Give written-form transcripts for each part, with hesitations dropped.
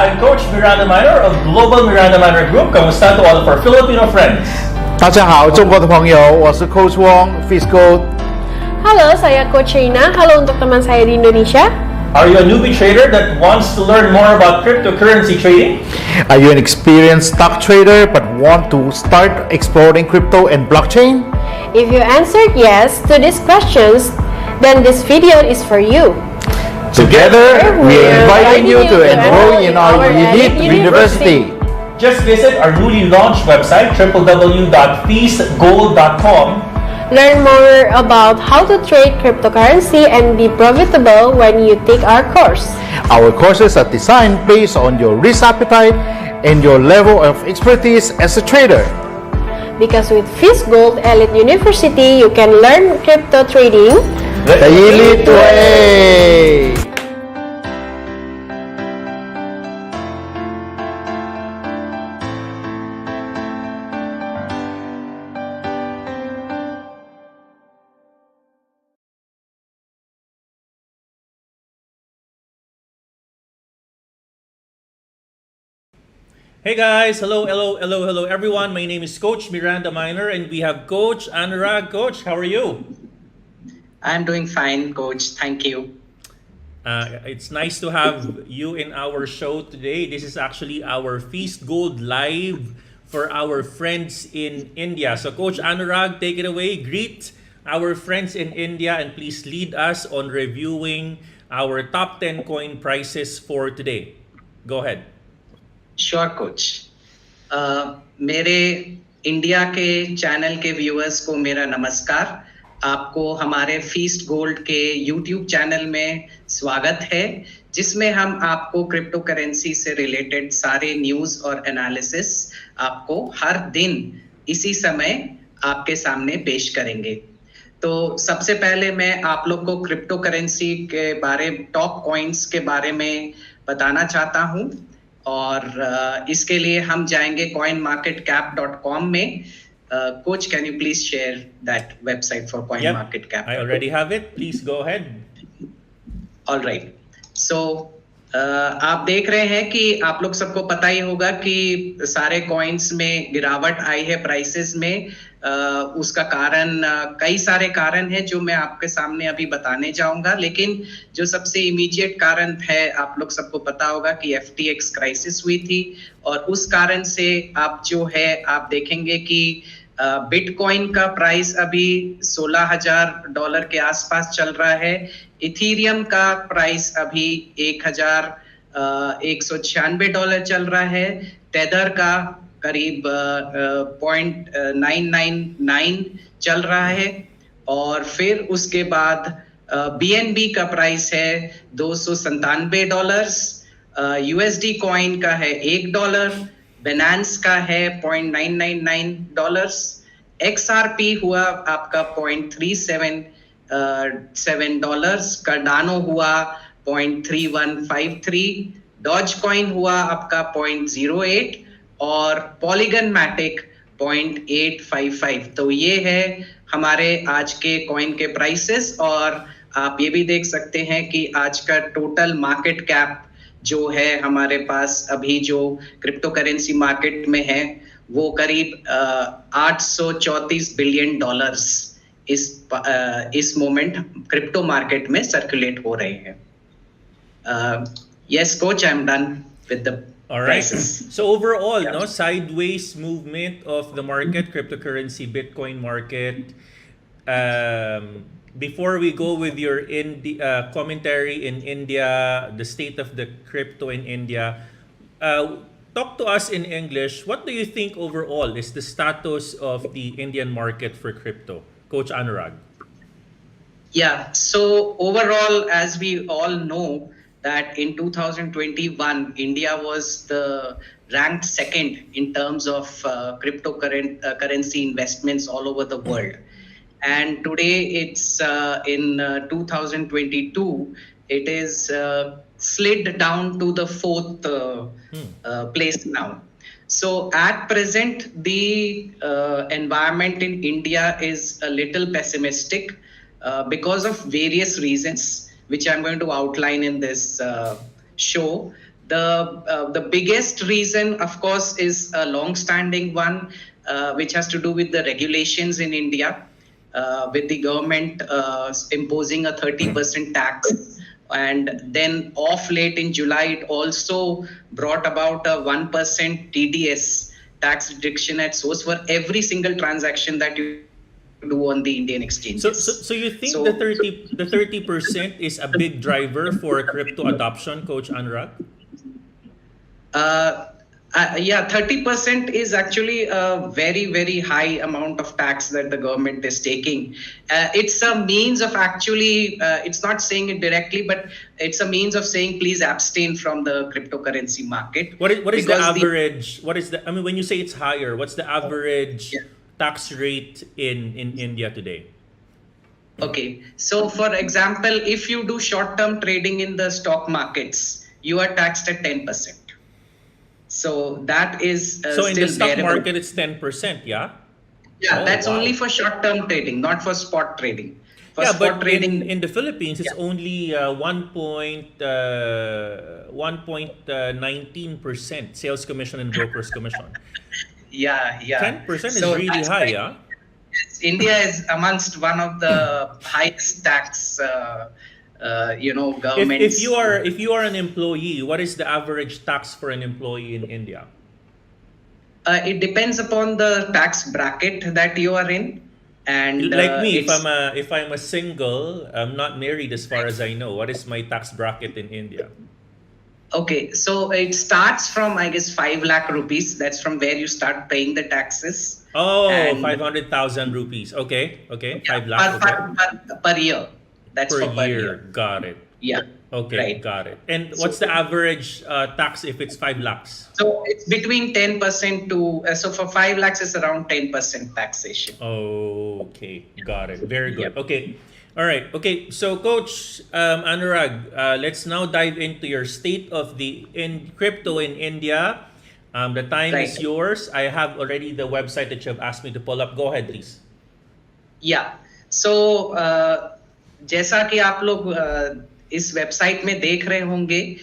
I'm Coach Miranda Minor of Global Miranda Minor Group. Kamusta to all of our Filipino friends? 大家好，中国的朋友，我是 Coach Wong，Fiscal。 Halo, saya Coach Rina. Halo untuk teman saya di Indonesia. Are you a newbie trader that wants to learn more about cryptocurrency trading? Are you an experienced stock trader but want to start exploring crypto and blockchain? If you answered yes to these questions, then this video is for you. Together, we are inviting you to enroll in our elite university. Just visit our newly launched website www.feastgold.com. Learn more about how to trade cryptocurrency and be profitable when you take our course. Our courses are designed based on your risk appetite and your level of expertise as a trader. Because with Feast Gold Elite University, you can learn crypto trading The elite way! Hey guys, hello everyone. My name is Coach Miranda Minor and we have Coach Anurag. Coach, how are you? I'm doing fine, Coach. Thank you. It's nice to have you in our show today. This is actually our Feast Gold Live for our friends in India. So Coach Anurag, take it away. Greet our friends in India and please lead us on reviewing our top 10 coin prices for today. Go ahead. Sure coach मेरे India के channel के viewers को मेरा नमस्कार। आपको हमारे feast gold के YouTube channel में स्वागत है, जिसमें हम आपको क्रिप्टो करेंसी से रिलेटेड सारे न्यूज़ और एनालिसिस आपको हर दिन इसी समय आपके सामने पेश करेंगे। तो सबसे पहले मैं आप लोग को क्रिप्टो करेंसी के बारे टॉप कॉइन्स के बारे में बताना चाहता हूँ और इसके लिए हम जाएंगे coinmarketcap.com में। Coach, can you please share that website for CoinMarketCap? I already have it. Please go ahead. All right. So आप देख रहे हैं कि आप लोग सबको पता ही होगा कि सारे कॉइन्स में गिरावट आई है प्राइसेस में। उसका कारण कई सारे कारण हैं जो मैं आपके सामने अभी बताने जाऊंगा, लेकिन जो सबसे इमीडिएट कारण है, आप लोग सबको पता होगा कि FTX क्राइसिस हुई थी और उस कारण से आप जो है आप देखेंगे कि बिटकॉइन का प्राइस अभी $16,000 के आसपास चल रहा है। इथीरियम का प्राइस अभी $1,196 चल रहा है। टेदर का करीब 0.999 चल रहा है और फिर उसके बाद BNB का प्राइस है $297। USD कॉइन का है $1, Binance का है $0.999, XRP हुआ आपका $0.377, Cardano हुआ $0.3153, Dogecoin हुआ आपका 0.08 और Polygon Matic 0.855। तो ये है हमारे आज के कॉइन के प्राइसेस और आप ये भी देख सकते हैं कि आज का टोटल मार्केट कैप जो है हमारे पास अभी जो क्रिप्टो करेंसी मार्केट में है वो करीब $834 बिलियन इस मोमेंट क्रिप्टो मार्केट में सर्कुलेट हो रहे हैं। Yes, Coach, I'm done with the All right. prices. So overall, no sideways movement of the market, cryptocurrency, Bitcoin market. Before we go with your commentary in India, the state of the crypto in India, talk to us in English. What do you think overall is the status of the Indian market for crypto, Coach Anurag? Yeah, so overall, as we all know, that in 2021, India was ranked second in terms of cryptocurrency investments all over the world. And today it's in 2022, it is slid down to the fourth place now. So at present, the environment in India is a little pessimistic because of various reasons, which I'm going to outline in this show. The biggest reason, of course, is a long-standing one, which has to do with the regulations in India, with the government imposing a 30% tax. And then off late in July, it also brought about a 1% TDS, tax deduction at source, for every single transaction that you do on the Indian exchanges. So you think the 30% is a big driver for crypto adoption, Coach Anurag? Yeah, 30% is actually a very, very high amount of tax that the government is taking. It's a means of actually, it's not saying it directly, but it's a means of saying, please abstain from the cryptocurrency market. What is the average? I mean, when you say it's higher, what's the average tax rate in India today? Okay, so for example, if you do short-term trading in the stock markets, you are taxed at 10%. So that is so in the stock bearable. market, it's 10%, yeah? Yeah, that's only for short-term trading, not for spot trading. For yeah, spot but trading, in the Philippines, it's only 1.19% sales commission and broker's commission. yeah. 10% is So really that's high, why yeah? India is amongst one of the highest tax, governments. If you are an employee, what is the average tax for an employee in India? It depends upon the tax bracket that you are in, and Like me, if I'm a single, I'm not married as far as I know. What is my tax bracket in India? Okay, so it starts from, I guess, 5 lakh rupees. That's from where you start paying the taxes. Oh, And- 500,000 rupees. Okay, 5 lakhs. Okay. Per year. That's Per for per year. year. Got it. Yeah. Okay, Right. got it. And what's the average tax if it's 5 lakhs? So it's between 10% to, so for 5 lakhs, it's around 10% taxation. Okay, got it. Very good. Yep. Okay, all right. Okay, so Coach Anurag, let's now dive into your state of the crypto in India. The time is Right. yours. I have already the website that you have asked me to pull up. Go ahead, please. या सो जैसा कि आप लोग इस website में देख रहे होंगे,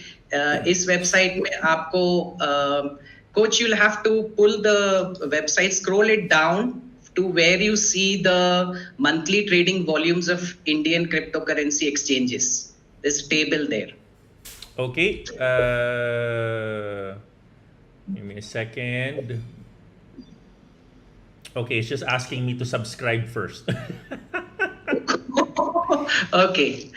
इस वेबसाइट में आपको coach you'll have to pull the website, scroll it down to where you see the monthly trading volumes of Indian cryptocurrency exchanges. There's a table there. Okay. Give me a second. Okay, it's just asking me to subscribe first. Okay.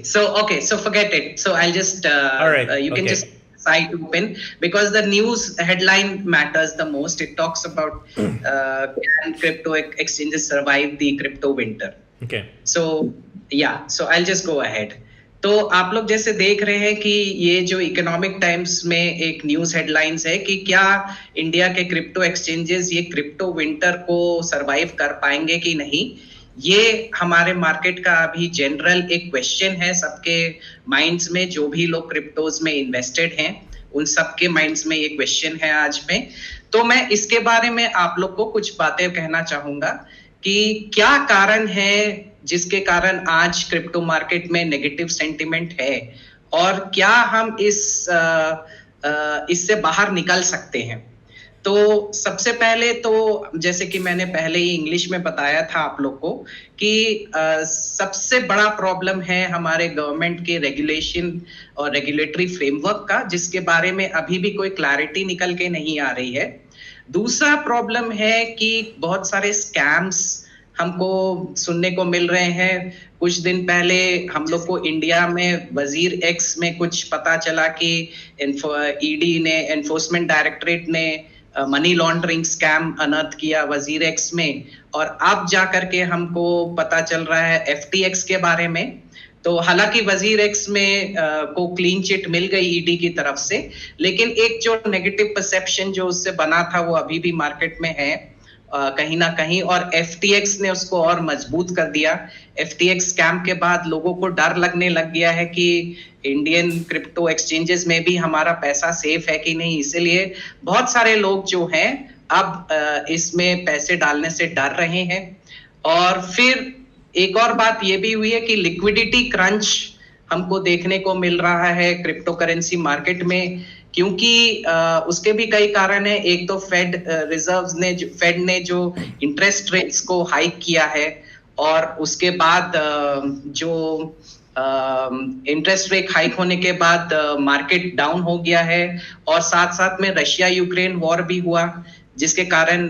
So forget it. So I'll just All right, you can okay. just site open, because the news headline matters the most. It talks about can crypto exchanges survive the crypto winter. Okay. So I'll just go ahead. तो आप लोग जैसे देख रहे हैं कि ये जो इकोनॉमिक टाइम्स में एक न्यूज हेडलाइंस है कि क्या इंडिया के क्रिप्टो एक्सचेंजेस ये क्रिप्टो विंटर को सरवाइव कर पाएंगे कि नहीं, ये हमारे मार्केट का अभी जनरल एक क्वेश्चन है सबके माइंड्स में, जो भी लोग क्रिप्टोज में इन्वेस्टेड हैं उन सबके माइंड्स में ये क्वेश्चन है आज में। तो मैं इसके बारे में आप लोग को कुछ बातें कहना चाहूंगा कि क्या कारण है जिसके कारण आज क्रिप्टो मार्केट में नेगेटिव सेंटिमेंट है, और क्या हम इससे बाहर निकल सकते हैं। तो सबसे पहले तो जैसे कि मैंने पहले ही इंग्लिश में बताया था आप लोग को कि सबसे बड़ा प्रॉब्लम है हमारे गवर्नमेंट के रेगुलेशन और रेगुलेटरी फ्रेमवर्क का, जिसके बारे में अभी भी कोई क्लैरिटी निकल के नहीं आ रही है। दूसरा प्रॉब्लम है कि बहुत सारे स्कैम्स हमको सुनने को मिल रहे हैं। कुछ दिन पहले हम लोग को इंडिया में वजीर एक्स में कुछ पता चला कि ईडी ने, एनफोर्समेंट डायरेक्टरेट ने मनी लॉन्ड्रिंग स्कैम अनर्थ किया वजीर एक्स में, और अब जा करके हमको पता चल रहा है एफटीएक्स के बारे में। तो हालांकि वजीर एक्स में को क्लीन चिट मिल गई ईडी की तरफ से, लेकिन एक जो नेगेटिव परसेप्शन जो उससे बना था वो अभी भी मार्केट में है कहीं ना कहीं, और एफटीएक्स ने उसको और मजबूत कर दिया। एफटीएक्स स्कैम के बाद लोगों को डर लगने लग गया है कि इंडियन क्रिप्टो एक्सचेंजेस में भी हमारा पैसा सेफ है कि नहीं, इसीलिए बहुत सारे लोग जो हैं अब इसमें पैसे डालने से डर रहे हैं। और फिर एक और बात ये भी हुई है कि लिक्विडिटी क्रंच हमको देखने को मिल रहा है क्रिप्टो करेंसी मार्केट में, क्योंकि उसके भी कई कारण है। एक तो फेड ने जो इंटरेस्ट रेट्स को हाइक किया है, और उसके बाद जो इंटरेस्ट रेट हाइक होने के बाद मार्केट डाउन हो गया है, और साथ साथ में रशिया यूक्रेन वॉर भी हुआ, जिसके कारण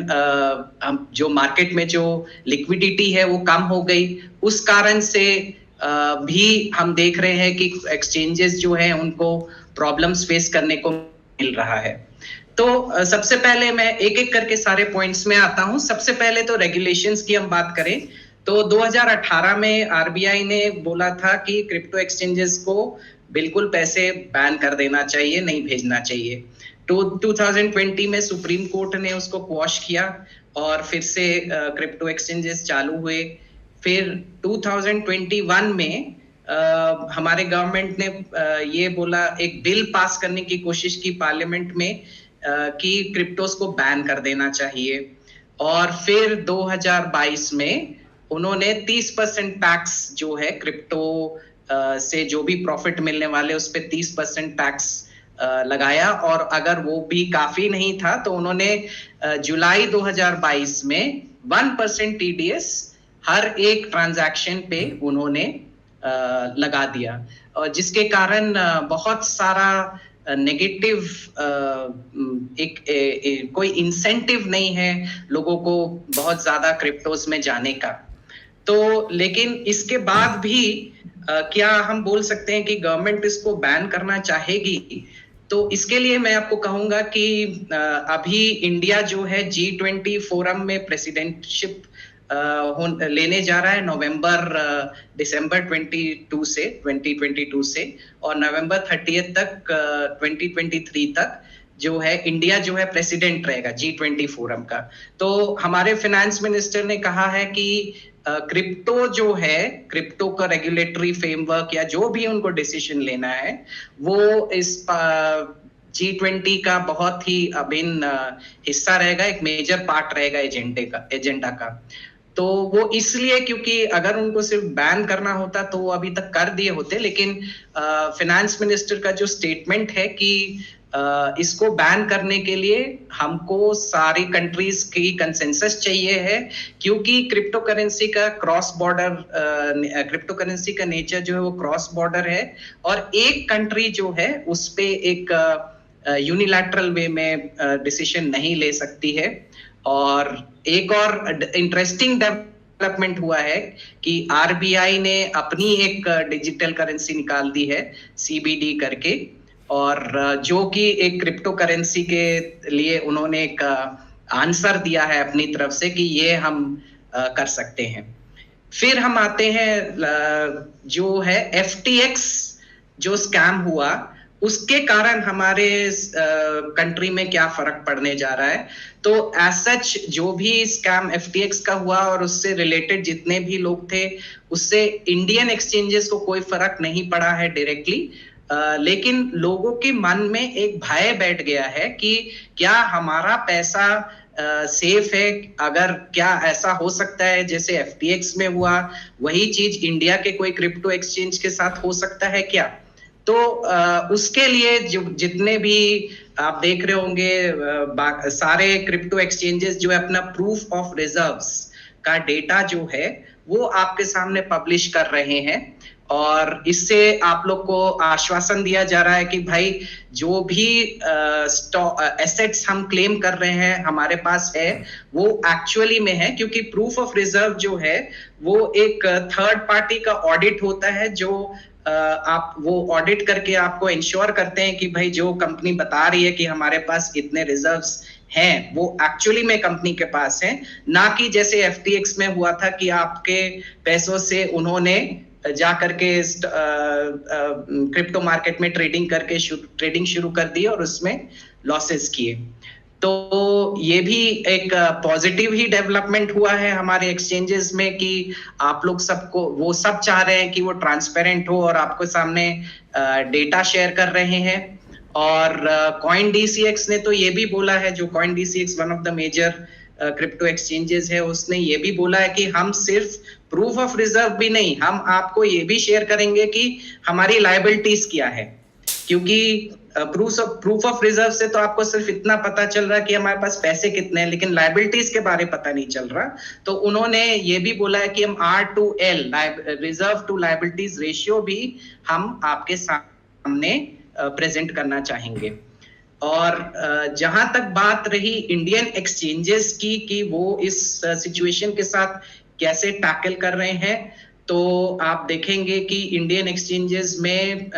जो मार्केट में जो लिक्विडिटी है वो कम हो गई। उस कारण से भी हम देख रहे हैं कि एक्सचेंजेस जो है उनको प्रॉब्लम्स फेस करने को मिल रहा है। तो सबसे पहले मैं एक एक करके सारे पॉइंट्स में आता हूं। सबसे पहले तो रेगुलेशंस की हम बात करें तो 2018 में आरबीआई ने बोला था कि क्रिप्टो एक्सचेंजेस को बिल्कुल पैसे बैन कर देना चाहिए, नहीं भेजना चाहिए। तो 2020 में सुप्रीम कोर्ट ने उसको क्वॉश किया और फिर से क्रिप्टो एक्सचेंजेस चालू हुए। फिर 2021 में हमारे गवर्नमेंट ने ये बोला, एक बिल पास करने की कोशिश की पार्लियामेंट में कि क्रिप्टोस को बैन कर देना चाहिए। और फिर 2022 में उन्होंने 30% टैक्स जो है क्रिप्टो से जो भी प्रॉफिट मिलने वाले उस पे 30% टैक्स लगाया, और अगर वो भी काफी नहीं था तो उन्होंने जुलाई 2022 में 1% टीडीएस हर एक ट्रांजैक्शन पे उन्होंने लगा दिया, और जिसके कारण बहुत सारा नेगेटिव कोई इंसेंटिव नहीं है लोगों को बहुत ज्यादा क्रिप्टोस में जाने का। तो लेकिन इसके बाद भी क्या हम बोल सकते हैं कि गवर्नमेंट इसको बैन करना चाहेगी? तो इसके लिए मैं आपको कहूंगा कि अभी इंडिया जो है G20 फोरम में प्रेसिडेंटशिप लेने जा रहा है दिसंबर 2022 से और नवंबर 30 तक 2023 तक जो है इंडिया जो है प्रेसिडेंट रहेगा G20 फोरम का। तो हमारे फाइनेंस मिनिस्टर ने कहा है कि क्रिप्टो जो है, क्रिप्टो का रेगुलेटरी फ्रेमवर्क या जो भी उनको डिसीजन लेना है वो इस G20 का बहुत ही अभिन्न हिस्सा रहेगा, एक मेजर पार्ट रहेगा एजेंडा का। तो वो इसलिए क्योंकि अगर उनको सिर्फ बैन करना होता तो वो अभी तक कर दिए होते, लेकिन फाइनेंस मिनिस्टर का जो स्टेटमेंट है कि इसको बैन करने के लिए हमको सारी कंट्रीज की कंसेंसस चाहिए है, क्योंकि क्रिप्टो करेंसी का नेचर जो है वो क्रॉस बॉर्डर है, और एक कंट्री जो है उस पे एक यूनिलैटरल वे में डिसीजन नहीं ले सकती है। और एक और इंटरेस्टिंग डेवलपमेंट हुआ है कि आरबीआई ने अपनी एक डिजिटल करेंसी निकाल दी है CBD करके, और जो कि एक क्रिप्टो करेंसी के लिए उन्होंने एक आंसर दिया है अपनी तरफ से कि ये हम कर सकते हैं। फिर हम आते हैं जो है FTX जो स्कैम हुआ, उसके कारण हमारे कंट्री में क्या फर्क पड़ने जा रहा है। तो एज सच जो भी स्कैम FTX का हुआ और उससे रिलेटेड जितने भी लोग थे, उससे इंडियन एक्सचेंजेस को कोई फर्क नहीं पड़ा है डायरेक्टली, लेकिन लोगों के मन में एक भय बैठ गया है कि क्या हमारा पैसा सेफ है, अगर क्या ऐसा हो सकता है जैसे FTX में हुआ वही चीज इंडिया के कोई क्रिप्टो एक्सचेंज के साथ हो सकता है क्या? तो उसके लिए जो जितने भी आप देख रहे होंगे सारे क्रिप्टो एक्सचेंजेस जो है अपना प्रूफ ऑफ रिजर्व्स का डेटा जो है वो आपके सामने पब्लिश कर रहे हैं, और इससे आप लोग को आश्वासन दिया जा रहा है कि भाई जो भी एसेट्स हम क्लेम कर रहे हैं हमारे पास है वो एक्चुअली में है, क्योंकि प्रूफ ऑफ रिजर्व जो है वो एक थर्ड पार्टी का ऑडिट होता है, जो आप वो ऑडिट करके आपको इंश्योर करते हैं कि भाई जो कंपनी बता रही है कि हमारे पास इतने रिजर्व्स हैं वो एक्चुअली में कंपनी के पास हैं, ना कि जैसे FTX में हुआ था कि आपके पैसों से उन्होंने जा करके क्रिप्टो मार्केट में ट्रेडिंग शुरू कर दी और उसमें लॉसेस किए। तो ये भी एक पॉजिटिव ही डेवलपमेंट हुआ है हमारे एक्सचेंजेस में कि आप लोग सबको वो सब चाह रहे हैं कि वो ट्रांसपेरेंट हो और आपको सामने डेटा शेयर कर रहे हैं। और CoinDCX ने तो ये भी बोला है, जो CoinDCX one of the major crypto exchanges है, उसने ये भी बोला है कि हम सिर्फ प्रूफ ऑफ रिजर्व भी नहीं, हम आपको ये भी शेयर करेंगे कि हमारी लायबिलिटीज क्या है, क्योंकि प्रूफ ऑफ रिजर्व से तो आपको सिर्फ इतना पता चल रहा है कि हमारे पास पैसे कितने हैं, लेकिन लायबिलिटीज के बारे में पता नहीं चल रहा। तो उन्होंने ये भी बोला है कि हम R/L reserve to liabilities ratio भी हम आपके सामने प्रेजेंट करना चाहेंगे। और जहां तक बात रही इंडियन एक्सचेंजेस की कि वो इस सिचुएशन के साथ कैसे टैकल कर रहे हैं, तो आप देखेंगे कि इंडियन एक्सचेंजेस में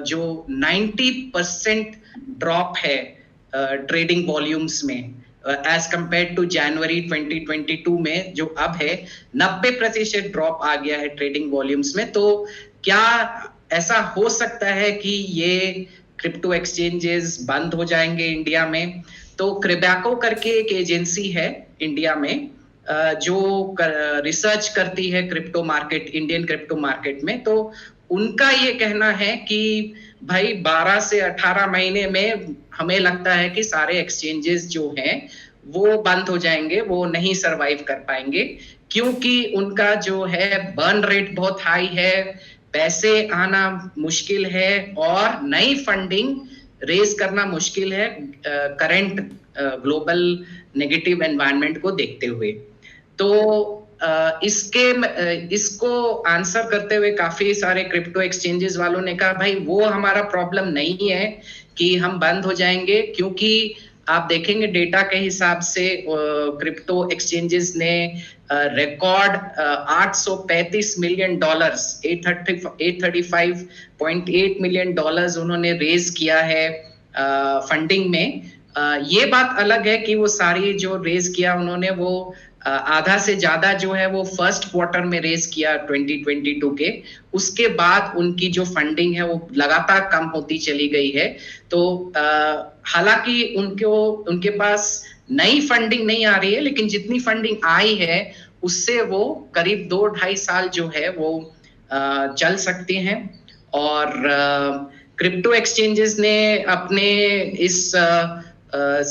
जो 90% ड्रॉप है ट्रेडिंग वॉल्यूम्स में एज कंपेयर टू जनवरी 2022 में, जो अब है 90% ड्रॉप आ गया है ट्रेडिंग वॉल्यूम्स में। तो क्या ऐसा हो सकता है कि ये क्रिप्टो एक्सचेंजेस बंद हो जाएंगे इंडिया में? तो क्रिबैको करके एक एजेंसी है इंडिया में जो रिसर्च करती है crypto market, Indian crypto market में। तो उनका ये कहना है कि भाई 12 से 18 महीने में हमें लगता है कि सारे एक्सचेंजेस जो हैं वो बंद हो जाएंगे, वो नहीं सरवाइव कर पाएंगे, क्योंकि उनका जो है बर्न रेट बहुत हाई है, पैसे आना मुश्किल है और नई फंडिंग रेज करना मुश्किल है करंट ग्लोबल नेगेटिव एनवायरनमेंट को देखते हुए। तो इसको आंसर करते हुए काफी सारे क्रिप्टो एक्सचेंजेस वालों ने कहा भाई वो हमारा प्रॉब्लम नहीं है कि हम बंद हो जाएंगे, क्योंकि आप देखेंगे डेटा के हिसाब से क्रिप्टो एक्सचेंजेस ने रिकॉर्ड $835 मिलियन, $835.8 मिलियन उन्होंने रेज किया है फंडिंग में। ये बात अलग है कि वो सारी जो रेज किया उन्होंने वो आधा से ज्यादा जो है वो फर्स्ट क्वार्टर में रेज किया 2022 के, उसके बाद उनकी जो फंडिंग है वो लगातार कम होती चली गई है। तो हालांकि उनके पास नई फंडिंग नहीं आ रही है, लेकिन जितनी फंडिंग आई है उससे वो करीब 2-2.5 साल जो है वो चल सकती हैं। और क्रिप्टो एक्सचेंजेस ने अपने इस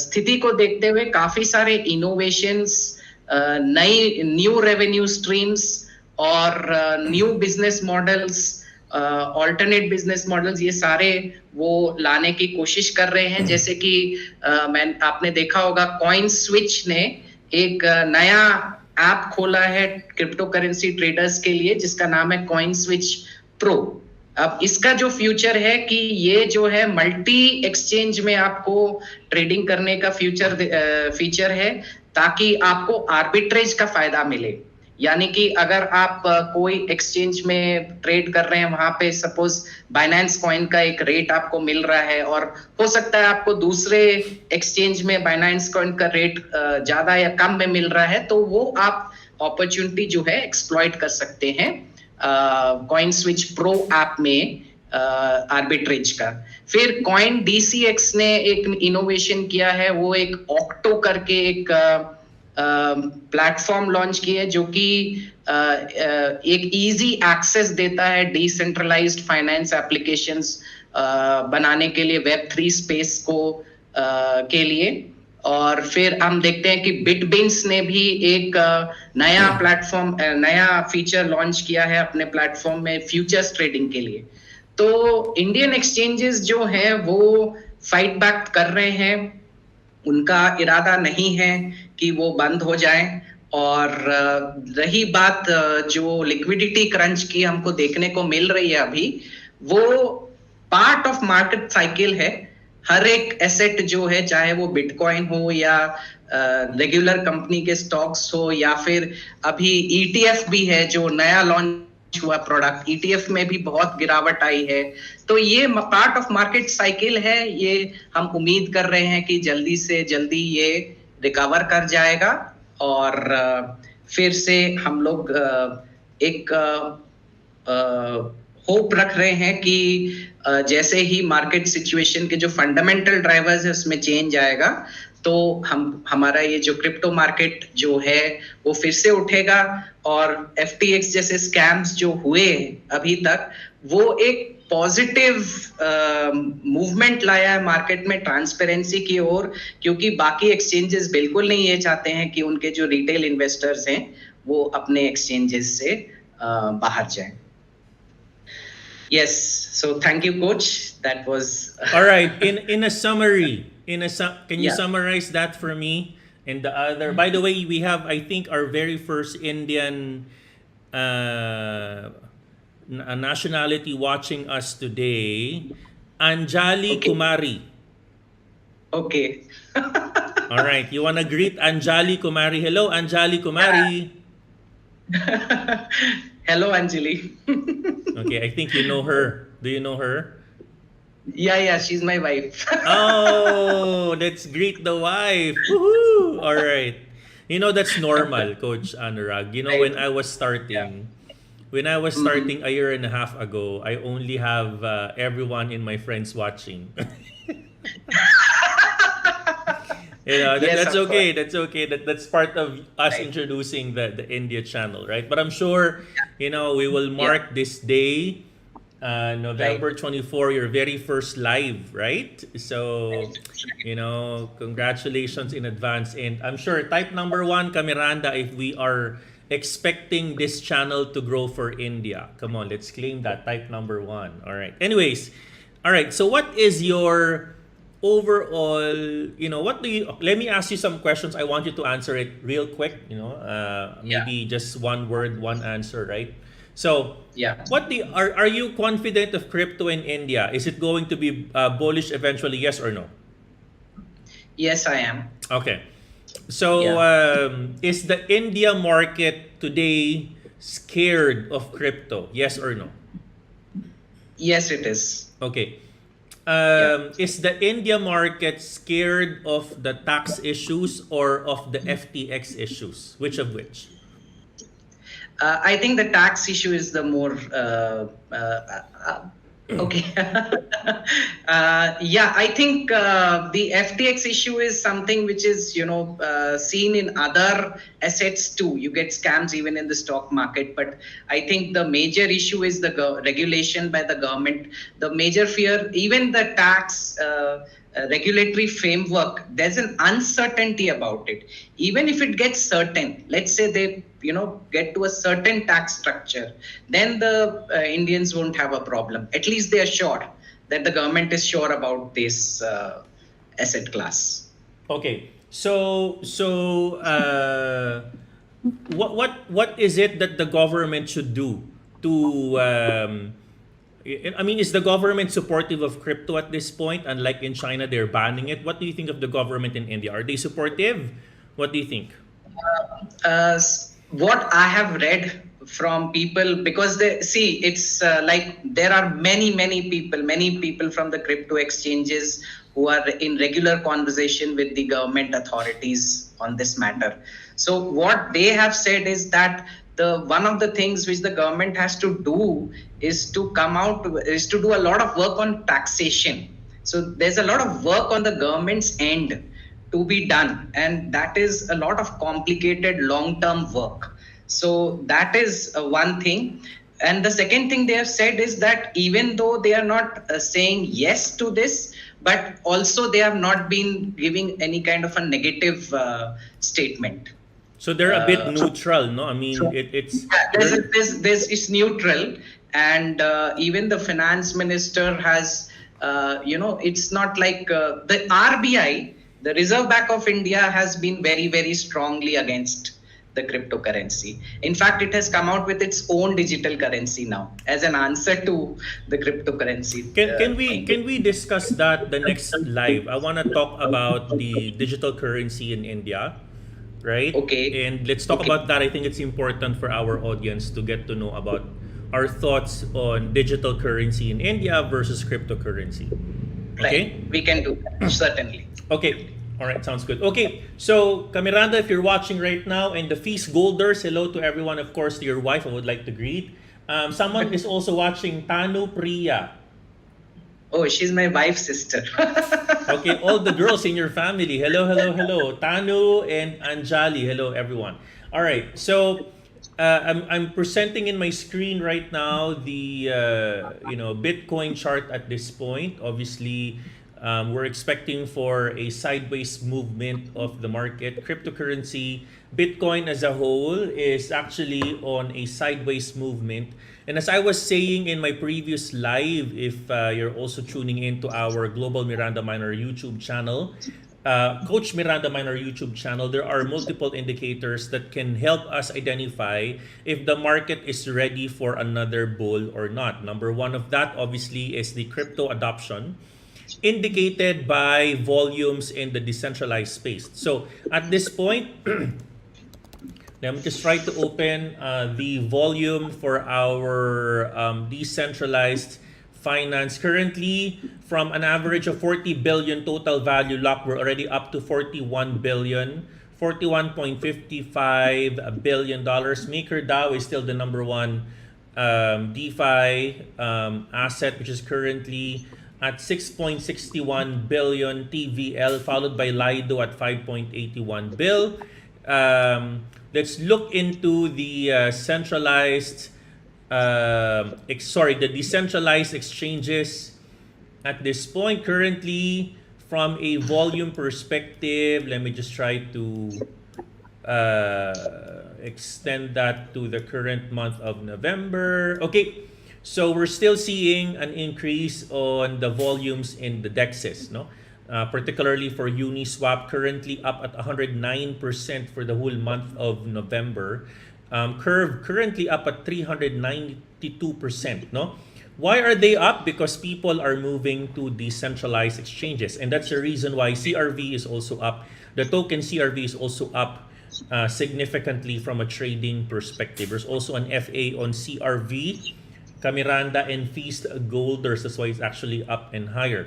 स्थिति को देखते हुए काफी सारे इनोवेशंस, न्यू रेवेन्यू स्ट्रीम्स और new business models, alternate business models, ये सारे वो लाने की कोशिश कर रहे हैं। जैसे कि आपने देखा होगा कॉइन स्विच ने एक नया ऐप खोला है क्रिप्टो करेंसी ट्रेडर्स के लिए जिसका नाम है कॉइन स्विच प्रो। अब इसका जो फ्यूचर है कि ये जो है मल्टी एक्सचेंज में आपको ट्रेडिंग करने का फीचर है, ताकि आपको आर्बिट्रेज का फायदा मिले। यानी कि अगर आप कोई एक्सचेंज में ट्रेड कर रहे हैं, वहां पे सपोज बाइनेंस कॉइन का एक रेट आपको मिल रहा है और हो सकता है आपको दूसरे एक्सचेंज में बाइनेंस कॉइन का रेट ज्यादा या कम में मिल रहा है, तो वो आप अपॉर्चुनिटी जो है एक्सप्लॉइट कर सकते हैं कॉइन स्विच प्रो ऐप में आर्बिट्रेज का। फिर कॉइन DCX ने एक इनोवेशन किया है, वो एक ऑक्टो करके एक प्लेटफॉर्म लॉन्च किया है जो कि एक इजी एक्सेस देता है डिसेंट्रलाइज्ड फाइनेंस एप्लीकेशंस बनाने के लिए Web3 स्पेस को के लिए। और फिर हम देखते हैं कि बिटबिन्स ने भी एक नया प्लेटफॉर्म, नया फीचर लॉन्च किया है अपने प्लेटफॉर्म में फ्यूचर्स ट्रेडिंग के लिए। तो इंडियन एक्सचेंजेस जो हैं वो फाइट बैक कर रहे हैं, उनका इरादा नहीं है कि वो बंद हो जाएं। और रही बात जो लिक्विडिटी क्रंच की हमको देखने को मिल रही है अभी, वो पार्ट ऑफ मार्केट साइकिल है। हर एक एसेट जो है, चाहे वो बिटकॉइन हो या रेगुलर कंपनी के स्टॉक्स हो या फिर अभी ETF भी है जो नया लॉन्च हुआ प्रोडक्ट, ETF में भी बहुत गिरावट आई है। तो ये पार्ट ऑफ मार्केट साइकिल है, ये हम उम्मीद कर रहे हैं कि जल्दी से जल्दी ये रिकवर कर जाएगा और फिर से हम लोग एक होप रख रहे हैं कि जैसे ही मार्केट सिचुएशन के जो फंडामेंटल ड्राइवर्स है उसमें चेंज आएगा, तो हमारा ये जो क्रिप्टो मार्केट जो है वो फिर से उठेगा और FTX जैसे स्कैम्स जो हुए अभी तक वो एक पॉजिटिव मूवमेंट लाया है मार्केट में ट्रांसपेरेंसी की ओर, क्योंकि बाकी एक्सचेंजेस बिल्कुल नहीं ये चाहते हैं कि उनके जो रिटेल इन्वेस्टर्स हैं वो अपने एक्सचेंजेस से बाहर जाएं. Yes, so thank you, coach. That was All right. In a summary, can you Yeah. summarize that for me? And the other, by the way, we have, I think, our very first Indian nationality watching us today, Anjali Okay. Kumari. okay. All right. You want to greet Anjali Kumari? Hello, Anjali Kumari. Hello, Anjali. Okay, I think you know her. Do you know her? Yeah, she's my wife. Oh, let's greet the wife. Woohoo! All right. You know, that's normal, Coach Anurag. You know, when I was starting, a year and a half ago, I only have everyone in my friends watching. Yes, that's of okay. course. That's okay. That's part of us Right. introducing the India channel, right? But I'm sure, we will mark this day, November 24, your very first live, right? So, congratulations in advance. And I'm sure type number 1, Kamiranda, if we are expecting this channel to grow for India. Come on, let's claim that. Type number 1. All right. Anyways, all right. So what is your overall, let me ask you some questions. I want you to answer it real quick, maybe just one word, one answer, right? So, Yeah. are you confident of crypto in India? Is it going to be bullish eventually, yes or no? Yes, I am. Okay. So, is the India market today scared of crypto, yes or no? Yes, it is. Okay. Is the India market scared of the tax issues or of the FTX issues? Which of which? I think the tax issue is the more okay. I think the FTX issue is something which is seen in other assets too. You get scams even in the stock market, but I think the major issue is the regulation by the government. The major fear, even the tax regulatory framework, there's an uncertainty about it. Even if it gets certain, let's say they get to a certain tax structure, then the Indians won't have a problem. At least they are sure that the government is sure about this asset class. Okay. So what is it that the government should do to is the government supportive of crypto at this point? Unlike in China, they're banning it. What do you think of the government in India? Are they supportive? What do you think? What I have read from people, because it's like there are many people from the crypto exchanges who are in regular conversation with the government authorities on this matter. So what they have said is that one of the things which the government has to do is to do a lot of work on taxation. So there's a lot of work on the government's end to be done, and that is a lot of complicated long-term work. So that is one thing. And the second thing they have said is that even though they are not saying yes to this, but also they have not been giving any kind of a negative statement. So they're a bit neutral, no? I mean, it's it's neutral, and even the finance minister has, it's not like the RBI, the Reserve Bank of India, has been very, very strongly against the cryptocurrency. In fact, it has come out with its own digital currency now as an answer to the cryptocurrency. Can we discuss that the next live? I want to talk about the digital currency in India, right? Okay. And let's talk about that. I think it's important for our audience to get to know about our thoughts on digital currency in India versus cryptocurrency. Okay? Right. We can do that, certainly. Okay. All right, sounds good. Okay, so Kamiranda, if you're watching right now, and the Feast Golders, hello to everyone, of course, to your wife, I would like to greet. Someone is also watching, Tanu Priya. Oh, she's my wife's sister. Okay, all the girls in your family, hello. Tanu and Anjali, hello everyone. All right, so I'm presenting in my screen right now the Bitcoin chart at this point. Obviously, we're expecting for a sideways movement of the market. Cryptocurrency, Bitcoin as a whole is actually on a sideways movement. And as I was saying in my previous live, if you're also tuning into our Global Miranda Miner YouTube channel, Coach Miranda Miner YouTube channel, there are multiple indicators that can help us identify if the market is ready for another bull or not. Number one of that, obviously, is the crypto adoption, indicated by volumes in the decentralized space. So at this point, let me just try to open the volume for our decentralized finance. Currently, from an average of 40 billion total value lock, we're already up to 41 billion, $41.55 billion. MakerDAO is still the number one DeFi asset, which is currently at 6.61 billion TVL, followed by Lido at 5.81 bill. Let's look into the the decentralized exchanges at this point. Currently, from a volume perspective, let me just try to extend that to the current month of November. Okay, so we're still seeing an increase on the volumes in the DEXs, no? Particularly for Uniswap, currently up at 109% for the whole month of November. Curve currently up at 392%, no? Why are they up? Because people are moving to decentralized exchanges, and that's the reason why CRV is also up. The token CRV is also up significantly from a trading perspective. There's also an FA on CRV, Kamiranda, and Feast Golders. That's why it's actually up and higher.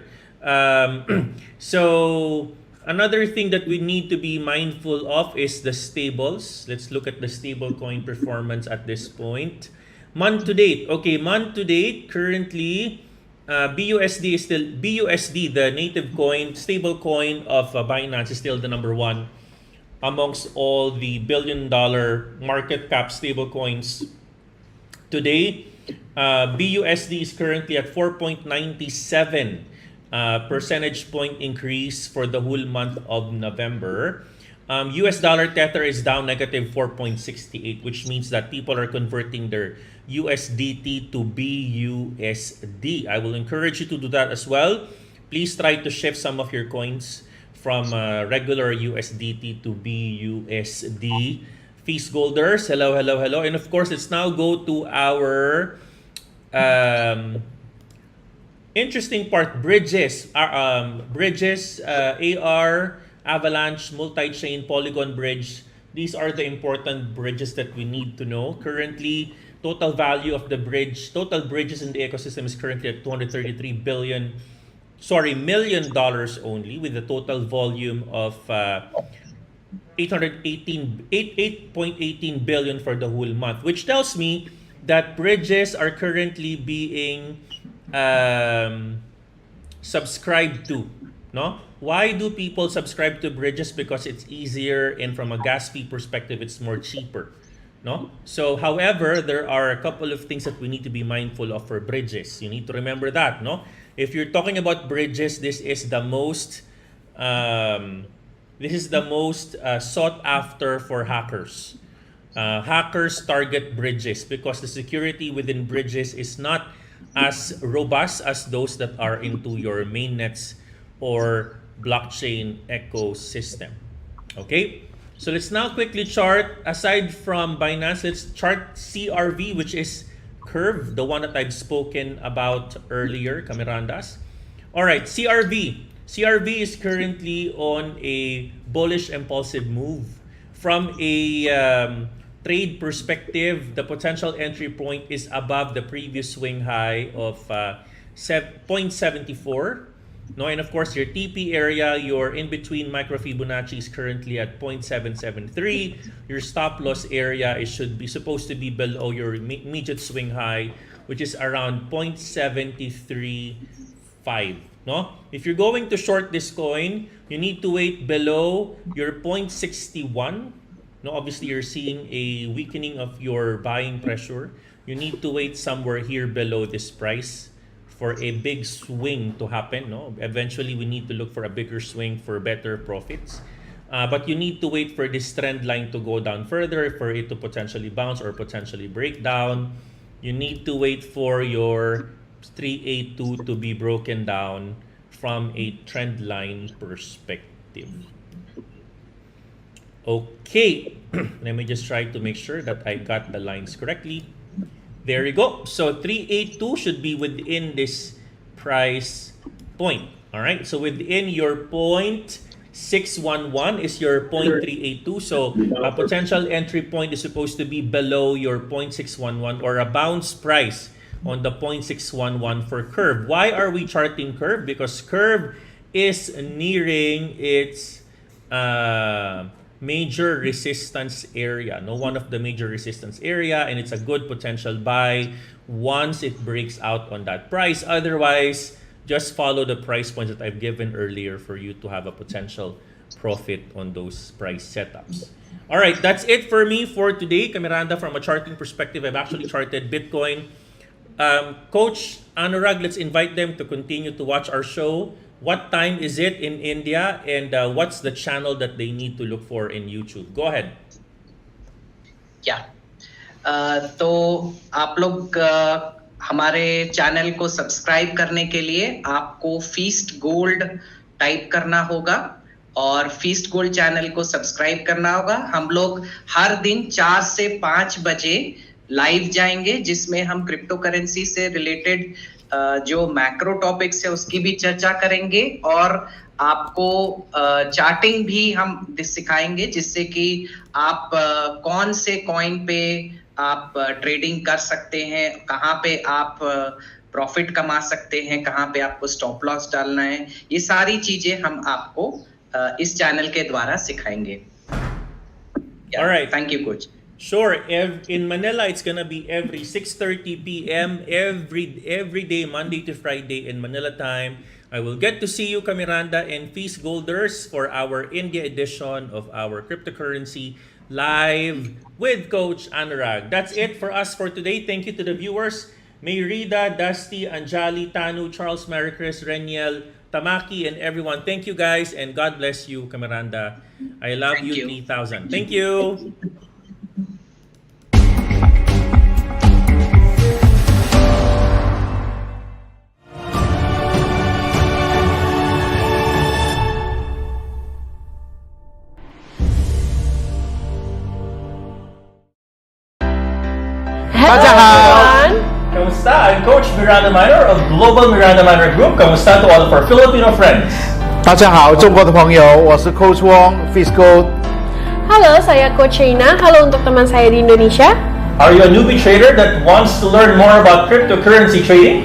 So another thing that we need to be mindful of is the stables. Let's look at the stable coin performance at this point. Month to date. Okay, month to date, currently, BUSD is still, BUSD, the native coin, stable coin of Binance, is still the number one amongst all the billion-dollar market cap stable coins. Today, BUSD is currently at 4.97 percentage point increase for the whole month of November. US dollar Tether is down negative 4.68, which means that people are converting their USDT to BUSD. I will encourage you to do that as well. Please try to shift some of your coins from regular USDT to BUSD. Feast Golders, hello, hello, hello. And of course, let's now go to our interesting part, bridges. Bridges, AR, Avalanche, multi-chain, Polygon bridge. These are the important bridges that we need to know. Currently, total value of the bridge, total bridges in the ecosystem is currently at $233 million only, with a total volume of 8.18 billion for the whole month, which tells me that bridges are currently being subscribed to, no? Why do people subscribe to bridges? Because it's easier, and from a gas fee perspective, it's more cheaper, no? So, however, there are a couple of things that we need to be mindful of for bridges. You need to remember that, no? If you're talking about bridges, this is the most sought after for hackers. Hackers target bridges because the security within bridges is not as robust as those that are into your mainnets or blockchain ecosystem. Okay, so let's now quickly chart. Aside from Binance, let's chart CRV, which is Curve, the one that I've spoken about earlier, Kamirandas. All right, CRV. CRV is currently on a bullish impulsive move. From a trade perspective, the potential entry point is above the previous swing high of 0.74. No, and of course, your TP area, your in-between micro Fibonacci is currently at 0.773. Your stop loss area should be supposed to be below your immediate swing high, which is around 0.735. No? If you're going to short this coin, you need to wait below your 0.61. No, obviously you're seeing a weakening of your buying pressure. You need to wait somewhere here below this price for a big swing to happen. No, eventually we need to look for a bigger swing for better profits. But you need to wait for this trend line to go down further, for it to potentially bounce or potentially break down. You need to wait for your 382 to be broken down from a trend line perspective. Okay, let me just try to make sure that I got the lines correctly. There you go. So 382 should be within this price point. All right, so within your point 611 is your 0.382. So a potential entry point is supposed to be below your 0.611 or a bounce price on the 0.611 for curve. Why are we charting curve? Because curve is nearing its major resistance area. No, one of the major resistance area, and it's a good potential buy once it breaks out on that price. Otherwise, just follow the price points that I've given earlier for you to have a potential profit on those price setups. All right, that's it for me for today. Kamiranda, from a charting perspective, I've actually charted Bitcoin. Coach Anurag, let's invite them to continue to watch our show. What time is it in India, and what's the channel that they need to look for in YouTube? Go ahead. Yeah. तो आप लोग हमारे channel को subscribe करने के लिए आपको feast gold type करना होगा और फीस्ट गोल्ड चैनल को सब्सक्राइब करना होगा. हम लोग हर दिन 4 से 5 बजे लाइव जाएंगे, जिसमें हम क्रिप्टो करेंसी से रिलेटेड जो मैक्रो टॉपिक्स है उसकी भी चर्चा करेंगे और आपको चार्टिंग भी हम सिखाएंगे, जिससे कि आप कौन से कॉइन पे आप ट्रेडिंग कर सकते हैं, कहाँ पे आप प्रॉफिट कमा सकते हैं, कहाँ पे आपको स्टॉप लॉस डालना है. ये सारी चीजें हम आपको इस चैनल के द्वारा सिखाएंगे. All right. Thank you, coach. Sure. In Manila, it's gonna be every 6:30 p.m. every day, Monday to Friday in Manila time. I will get to see you, Kamiranda and Feast Golders, for our India edition of our cryptocurrency live with Coach Anurag. That's it for us for today. Thank you to the viewers. Mayrida, Dusty, Anjali, Tanu, Charles, Maricris, Reniel, Tamaki, and everyone. Thank you guys, and God bless you, Kamiranda. I love Thank you. 3000. Thank you. Everyone. Kamusta? I'm Coach Miranda Minor of Global Miranda Minor Group. Kamusta to all of our Filipino friends? 大家好，中国的朋友，我是 Coach Wong Fisco。 Halo, saya Coach Reina. Halo untuk teman saya di Indonesia. Are you a newbie trader that wants to learn more about cryptocurrency trading?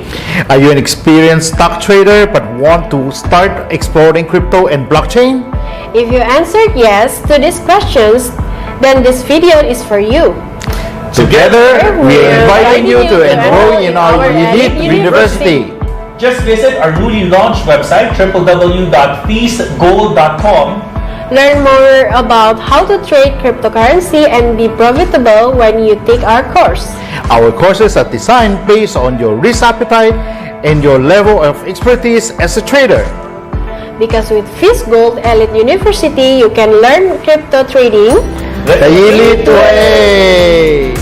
Are you an experienced stock trader but want to start exploring crypto and blockchain? If you answered yes to these questions, then this video is for you. Together, we are inviting you to enroll in our elite university. Just visit our newly launched website, www.feastgold.com. Learn more about how to trade cryptocurrency and be profitable when you take our course. Our courses are designed based on your risk appetite and your level of expertise as a trader. Because with Feast Gold Elite University, you can learn crypto trading The elite way!